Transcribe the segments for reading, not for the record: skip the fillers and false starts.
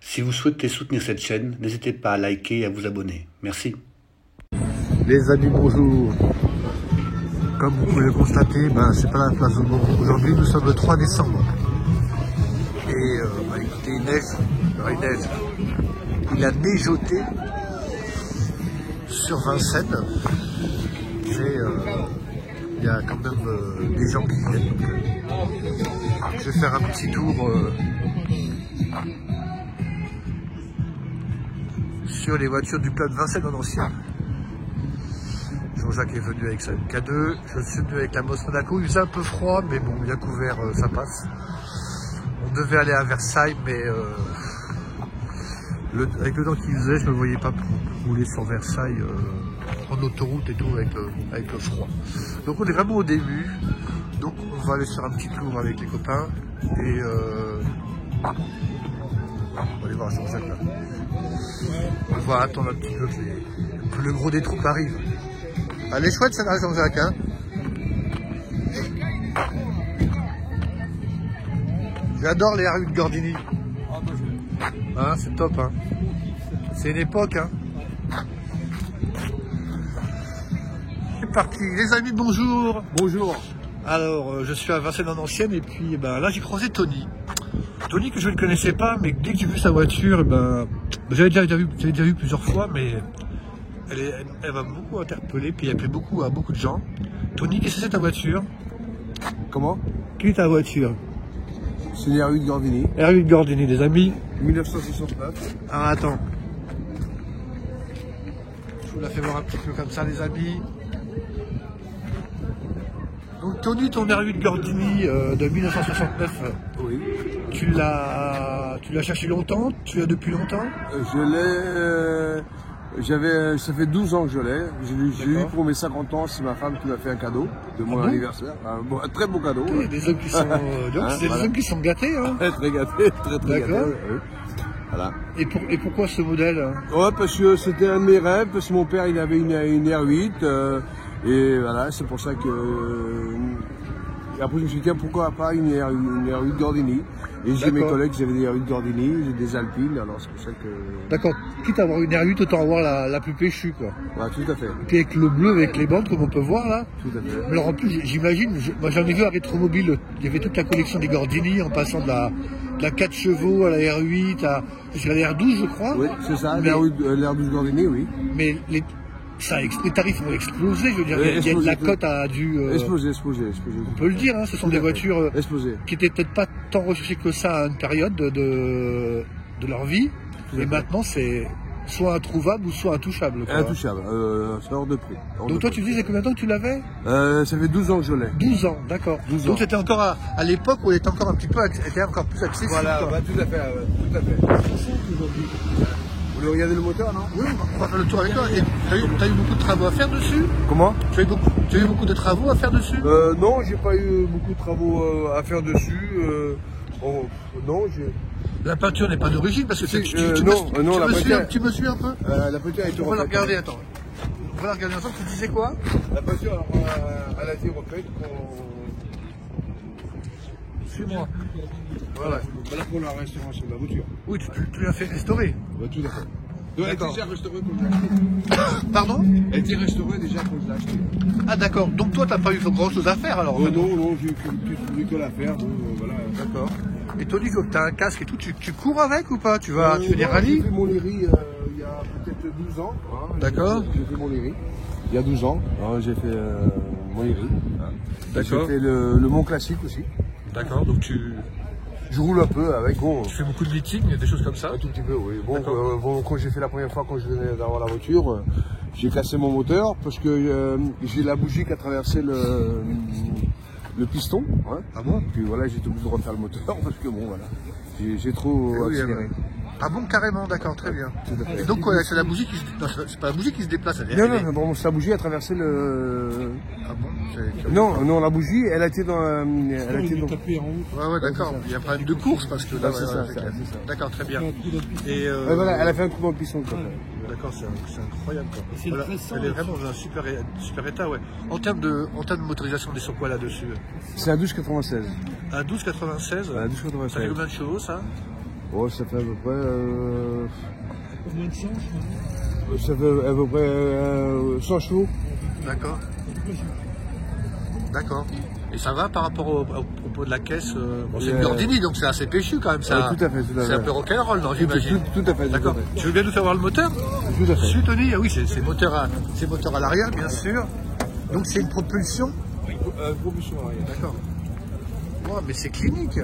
Si vous souhaitez soutenir cette chaîne, n'hésitez pas à liker et à vous abonner. Merci. Les amis, bonjour. Comme vous pouvez le constater, c'est pas la place de Beauvau. Aujourd'hui, nous sommes le 3 décembre. Et écoutez, il neige. Il a neigeoté sur Vincennes. Mais il y a quand même des gens qui viennent. Donc, je vais faire un petit tour sur les voitures du club Vincennes en ancien. Jean-Jacques est venu avec sa K2, je suis venu avec la Moss Monaco. Il faisait un peu froid, mais bon, bien couvert, ça passe. On devait aller à Versailles, mais avec le temps qu'il faisait, je ne me voyais pas rouler sur Versailles en autoroute et tout avec le froid. Donc on est vraiment au début. Donc on va aller faire un petit tour avec les copains et on va aller voir Jean-Jacques là. On va attendre un petit peu que le gros des troupes arrive. Elle est chouette celle-là, Jean-Jacques, hein. J'adore les R8 Gordini. Hein, c'est top, hein. C'est une époque, hein. C'est parti. Les amis, bonjour. Bonjour. Alors, je suis à Vincennes en ancienne et puis là j'ai croisé Tony. Tony que je ne connaissais pas, mais dès que j'ai vu sa voiture, j'avais déjà vu plusieurs fois, mais elle m'a beaucoup interpellé, puis elle plaît beaucoup à beaucoup de gens. Tony, qu'est-ce que c'est ta voiture? Comment? Quelle est ta voiture? C'est une R8 Gordini. R8 Gordini, les amis. 1969. Ah, attends. Je vous la fais voir un petit peu comme ça, les amis. Donc, Tony, ton R8 Gordini de 1969, Oui. tu l'as cherché longtemps? Tu l'as depuis longtemps? Je l'ai. Ça fait 12 ans que je l'ai. Je l'ai eu pour mes 50 ans. C'est ma femme qui m'a fait un cadeau de mon anniversaire. Un très beau cadeau. Il y a des hommes qui sont, des hommes qui sont gâtés. Hein. Très gâtés, très gâtés. Oui. Voilà. Et pourquoi ce modèle? Ouais, parce que c'était un de mes rêves. Parce que mon père, il avait une R8. Et voilà, c'est pour ça que. Et après, je me suis dit, tiens, pourquoi pas une R8 Gordini? Et j'ai mes collègues qui avaient des R8 Gordini, j'ai des Alpines, alors c'est pour ça que. D'accord, quitte à avoir une R8, autant avoir la plus péchue, quoi. Ouais, tout à fait. Puis avec le bleu, avec les bandes, comme on peut voir là. Tout à fait. Mais alors en plus, j'imagine, moi j'en ai vu à Rétromobile, il y avait toute la collection des Gordini, en passant de la 4 chevaux à la R8, jusqu'à la R12, je crois. Oui, c'est ça, l'R12 Gordini, oui. Mais les tarifs ont explosé, je veux dire, il y a de la cote a dû... Exploser. On peut le dire, hein, ce sont des voitures qui n'étaient peut-être pas tant recherchées que ça à une période de leur vie, et maintenant c'est soit introuvable ou soit intouchable. Quoi. Intouchable, c'est hors de prix. Donc toi tu disais combien de temps que tu l'avais? Ça fait 12 ans que je l'ai. 12 ans, d'accord. Donc c'était encore à l'époque où elle était encore un petit peu, était encore plus accessible. Voilà, tout à fait. Vous voulez regarder le moteur, non? Oui, on va faire le tour avec toi. Tu as eu beaucoup de travaux à faire dessus? Comment? Tu as eu beaucoup de travaux à faire dessus? Non, j'ai pas eu beaucoup de travaux à faire dessus. Non, j'ai... La peinture n'est pas d'origine parce que tu me suis un peu? La peinture a été refaite. On va la regarder, attends. On va la regarder ensemble, tu disais quoi? La peinture, elle a été refaite. Suis-moi. Voilà. Là pour la restauration de la voiture. Oui, tu l'as fait restaurer. Ouais, tout à fait. Elle a été déjà restaurée quand je l'ai acheté. Pardon? Elle a été restaurée déjà quand je l'ai acheté. Ah d'accord, donc toi t'as pas eu grand chose à faire alors? Non, j'ai eu une petite bricole à faire, donc voilà. D'accord. Et Tony, tu as un casque et tout, tu cours avec ou pas? Tu fais des rallyes? J'ai fait mon Lyri il y a peut-être 12 ans. Hein, d'accord. J'ai fait mon Lyri. Il y a 12 ans, j'ai fait mon Lyri. D'accord. J'ai fait le Mont Classique aussi. D'accord, donc je roule un peu avec. Bon, tu fais beaucoup de meetings, des choses comme ça? Un tout petit peu, oui. Bon, quand j'ai fait la première fois, quand je venais d'avoir la voiture, j'ai cassé mon moteur parce que j'ai la bougie qui a traversé le piston. Hein. Ah bon? Puis voilà, j'ai été obligé de refaire le moteur parce que bon, voilà, j'ai trop accéléré. Ah bon, carrément, d'accord, très bien. Et donc, c'est la bougie qui se... Non, c'est pas la bougie qui se déplace, Non, sa bougie a traversé le... Ah bon? Non, la bougie, elle a été dans... Elle a été tapée en haut. Ouais, d'accord. Il y a pas de course parce que là, c'est ça. D'accord, très bien. Et voilà, elle a fait un coup dans le piston. D'accord, c'est incroyable. Voilà. Elle est vraiment dans un super état, ouais. En termes de motorisation, on est sur quoi là-dessus? C'est un 1296. Un 1296? Un 1296. Ça fait combien de chevaux, ça? Oh, ça fait à peu près... Moins de 100, ça fait à peu près 100 chevaux. D'accord. D'accord. Et ça va par rapport au propos de la caisse bon, c'est une Gordini, donc c'est assez péchu quand même. Ça, tout à fait, tout à fait. C'est un peu rock'n'roll, non, j'imagine. Tout à fait. D'accord. Tu veux bien nous faire voir le moteur? Tout à fait. Si, Tony, ah oui, c'est moteur à l'arrière, bien sûr. Donc c'est une propulsion. Propulsion arrière. D'accord. Ouais, mais c'est clinique.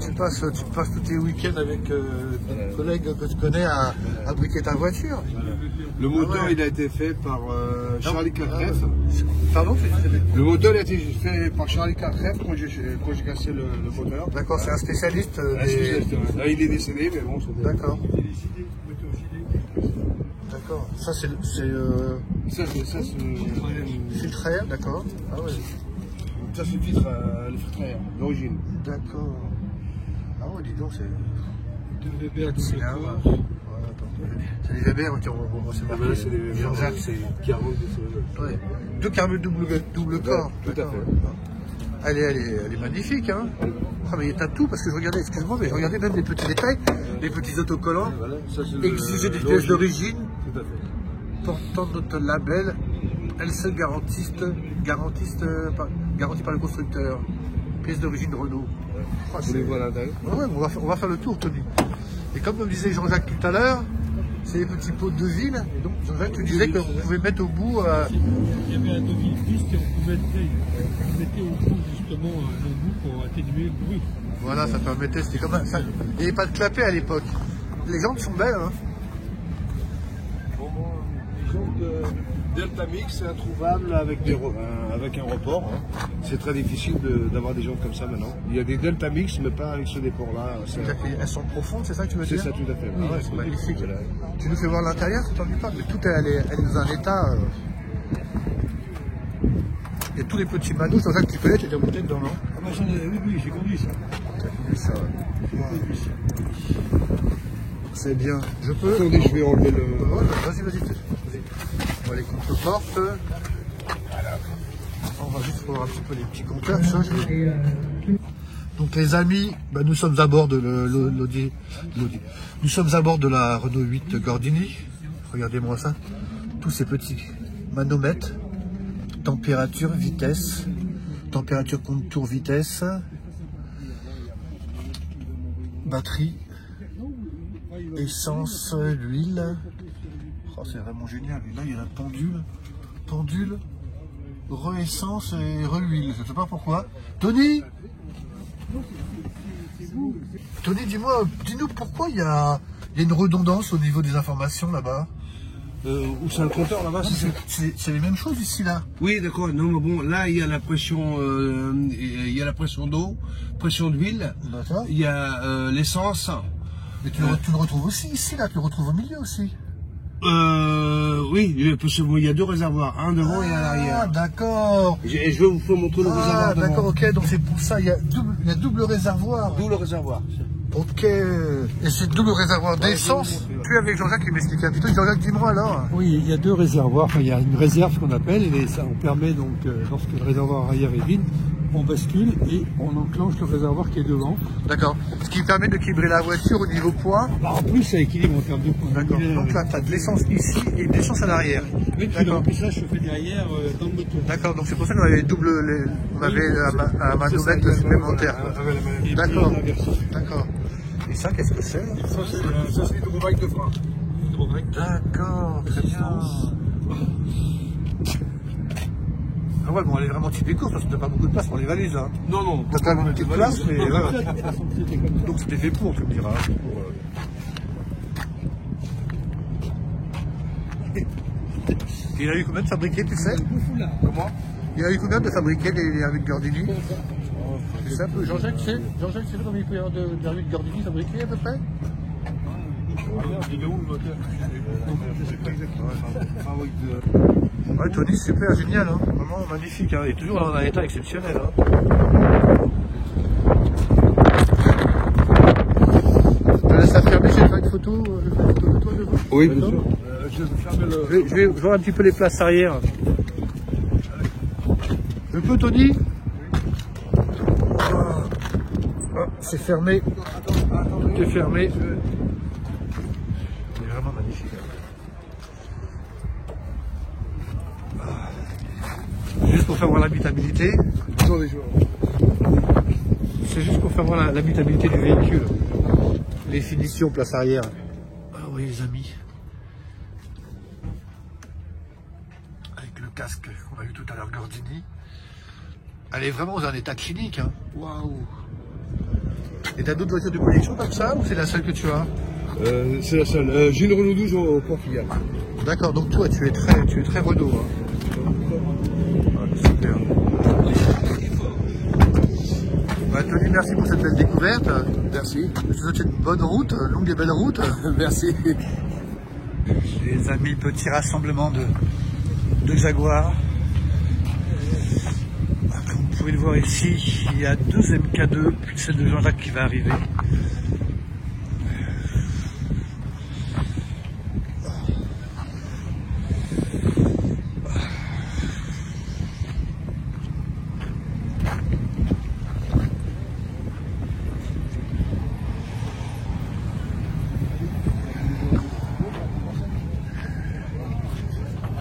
Tu passes tous tes week-ends avec des collègues que tu connais à briquer ta voiture. Le moteur, il a été fait par Charlie Cartref. Pardon? Le moteur, il a été fait par Charlie Cartref quand j'ai cassé le moteur. D'accord, c'est un spécialiste. Là, il est décédé, mais bon, c'était... D'accord. D'accord. Ça, c'est filtre à air, d'accord. Ah ouais. Ça, c'est le filtre à air, d'origine. D'accord. Ah ouais, dis donc, c'est... de Weber, C'est les Weber, c'est marqué. C'est les Jean-Jacques, c'est... Ouais. Deux carbues double corps. Tout à fait. Elle est magnifique, hein. Ah, mais t'as tout, parce que je regardais, excuse-moi, mais je regardais même les petits détails, les petits autocollants, exiger des pièces d'origine, Tout à fait. portant notre label, LC garantie par le constructeur, pièces d'origine Renault. Oh, Vous les voyez à l'intérieur. ouais, on va faire le tour, Tony. Et comme me disait Jean-Jacques tout à l'heure, c'est les petits pots de ville. Et donc, Jean-Jacques, tu disais qu'on pouvait mettre au bout. Il y avait un devis piste et on mettait au bout justement le bout pour atténuer le bruit. Voilà, ça permettait, c'était comme ça. Il n'y avait pas de clapet à l'époque. Les jantes sont belles, hein. Les jantes de Delta Mix, c'est introuvable avec un report. Hein. C'est très difficile d'avoir des jantes comme ça maintenant. Il y a des Delta Mix, mais pas avec ce déport-là. Elles sont profondes, c'est ça que tu veux dire? C'est ça, tout à fait. Ah ouais, c'est magnifique. Tu nous fais voir l'intérieur, tu t'en dis pas, mais tout elle est dans un état. Il y a tous les petits manous, c'est ça que tu connais, tu es monté dedans, non? Ah bah oui, j'ai conduit ça. Ça, c'est bien. Je peux. Attendez, je vais enlever le. Vas-y. On va les contre-portes. On va juste voir un petit peu les petits compteurs. Donc les amis, bah, nous sommes à bord de l'Audi. Nous sommes à bord de la Renault 8 Gordini. Regardez-moi ça. Tous ces petits manomètres. Température, vitesse. Température, contour, vitesse. Batterie. Essence, l'huile. Oh, c'est vraiment génial. Et là, il y a la pendule, re-essence et re-huile. Je ne sais pas pourquoi. Tony, dis-nous pourquoi il y a une redondance au niveau des informations là-bas. Où c'est un compteur là-bas? C'est les mêmes choses ici là. Oui, d'accord. Non, mais bon, là, il y a la pression, d'eau, pression d'huile. D'accord. Il y a l'essence. Mais tu le retrouves aussi ici là. Tu le retrouves au milieu aussi. Oui, parce qu'il y a deux réservoirs, un devant et un à l'arrière. Ah, d'accord. Et je vais vous montrer le réservoir devant. D'accord, ok. Donc c'est pour ça. Il y a double réservoir. D'où le réservoir. Ok, et c'est double réservoir d'essence. Tu es avec Jean-Jacques qui m'expliquait un petit peu. Jean-Jacques, dis-moi alors. Oui, il y a deux réservoirs. Enfin, il y a une réserve qu'on appelle, et ça on permet donc, lorsque le réservoir arrière est vide, on bascule et on enclenche le réservoir qui est devant. D'accord. Ce qui permet d'équilibrer la voiture au niveau poids. Bah, en plus, ça équilibre en termes de poids. D'accord. Donc là, tu as de l'essence ici et de l'essence à l'arrière. Oui, puis le remplissage se fait derrière dans le moteur. D'accord, donc c'est pour ça qu'on avait un manomètre supplémentaire. D'accord. D'accord. Et ça, qu'est-ce que c'est? Ça, c'est l'hydrovac de frein. D'accord, très bien. Ah ouais, bon, elle est vraiment typée course parce que t'as pas beaucoup de place pour les valises. Hein. Non. T'as quand même une petite place, mais voilà. Donc c'était fait pour, tu me diras. Il a eu combien de fabriquer, tu sais? Comment? Il a eu combien de fabriquer les R8 Gordini? C'est ça un peu. Jean-Jacques, tu sais combien il peut y avoir de R8 Gordini fabriqués à peu près? Il est où le moteur? Je sais pas exactement. Ouais, Tony, super génial, hein. Vraiment magnifique, hein. Il est toujours dans un état exceptionnel. Hein. Je te laisse fermer, je vais faire une photo de toi devant. Oui, bien sûr. Je vais voir un petit peu les places arrière. Je peux, Tony? C'est fermé. Tout est fermé. C'est vraiment magnifique. Juste pour faire voir l'habitabilité. C'est juste pour faire voir l'habitabilité du véhicule. Les finitions place arrière. Alors oui les amis. Avec le casque qu'on a vu tout à l'heure Gordini. Elle est vraiment dans un état clinique. Hein. Waouh. Et t'as d'autres voitures de collection comme ça ou c'est la seule que tu as? C'est la seule. J'ai une Renault 12 au Portugal. D'accord, donc toi tu es très Renault. Hein. Ah, super. Bah, Tony, merci pour cette belle découverte. Merci. Je te souhaite une bonne route, longue et belle route. Merci. Les amis, petit rassemblement de Jaguar. Comme vous pouvez le voir ici, il y a 2 MK2, puis celle de Jean-Jacques qui va arriver.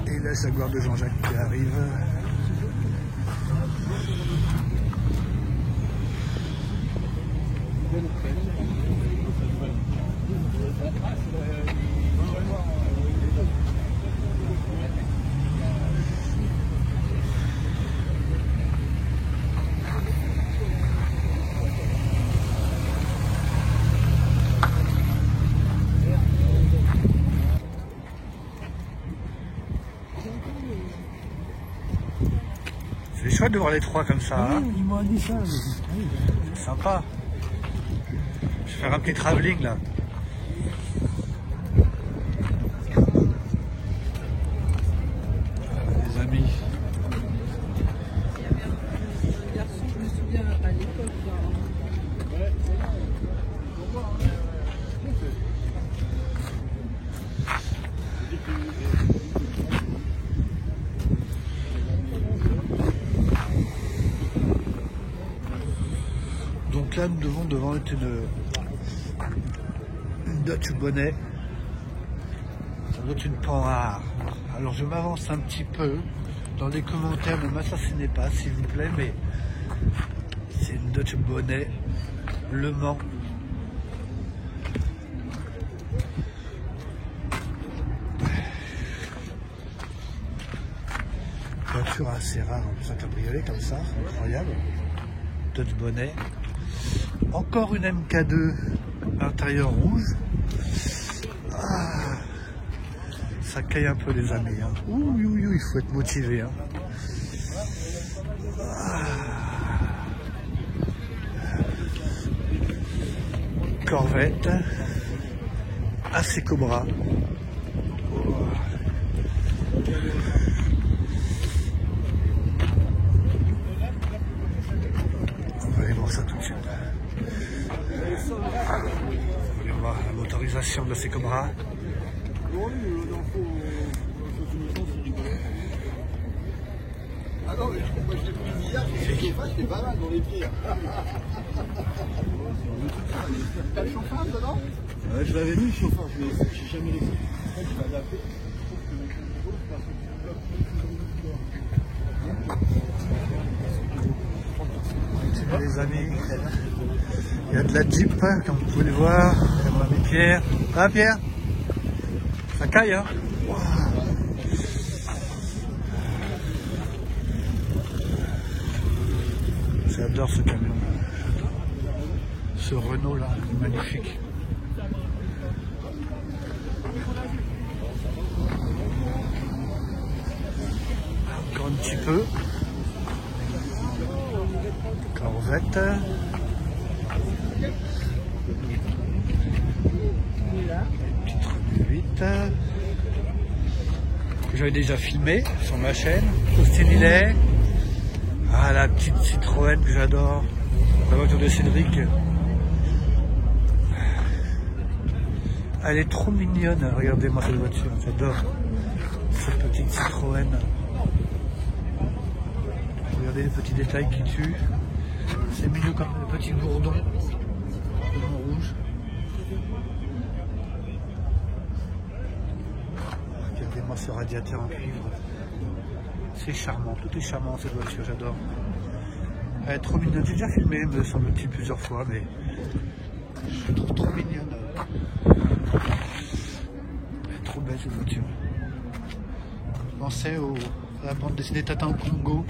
Et la Jaguar de Jean-Jacques qui arrive. C'est chouette de voir les trois comme ça. Hein. Ils m'ont dit ça. C'est sympa. Je vais faire un petit travelling là. Les amis. Je me souviens à l'époque. Donc là, nous devons devant être une Dodge Bonnet. Ça doit être une Panhard. Alors je m'avance un petit peu. Dans les commentaires, ne m'assassinez pas, s'il vous plaît, mais c'est une Dodge Bonnet Le Mans. Voiture assez rare, en plus un cabriolet comme ça, incroyable. Dodge Bonnet. Encore une MK2 intérieur rouge. Ah, ça caille un peu les amis. Hein. Ouh, il faut être motivé. Hein. Ah. Corvette. AC Cobra. On va aller voir ça tout de suite. On va voir la motorisation de la Cobra. Ah non, mais moi je l'ai pris hier, j'étais pas mal dans les pieds. T'as le chauffage dedans? Ouais, je l'avais mis le chauffage, mais j'ai jamais laissé. Je l'avais appelé. Les amis, il y a de la Jeep, comme vous pouvez le voir. Il y a mon ami Pierre. Ah Pierre, ça caille hein. Wow. J'adore ce camion. Ce Renault là, magnifique. Encore un petit peu. Corvette. Petite Renault 8. Que j'avais déjà filmé sur ma chaîne. Austin Hillet. Ah, la petite Citroën que j'adore. La voiture de Cédric. Elle est trop mignonne. Regardez-moi cette voiture. J'adore cette petite Citroën. Regardez les petits détails qui tuent. C'est mignon comme le petit gourdon rouge. Regardez-moi ce radiateur en cuivre. C'est charmant, tout est charmant cette voiture, j'adore. Elle est trop mignonne, j'ai déjà filmé, me semble-t-il, plusieurs fois, mais je la trouve trop mignonne. Elle est trop belle cette voiture. Je pensais à la bande dessinée Tata au Congo.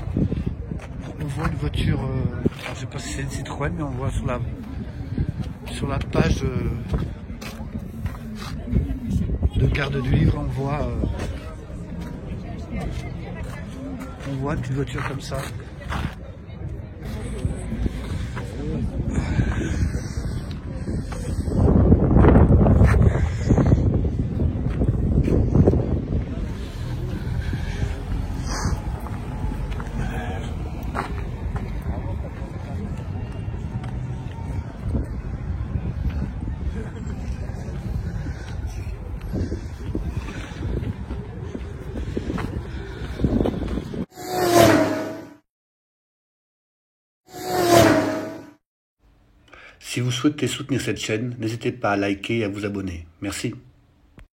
On voit une voiture, je ne sais pas si c'est une Citroën, mais on voit sur la page de garde du livre, on voit une petite voiture comme ça. Si vous souhaitez soutenir cette chaîne, n'hésitez pas à liker et à vous abonner. Merci.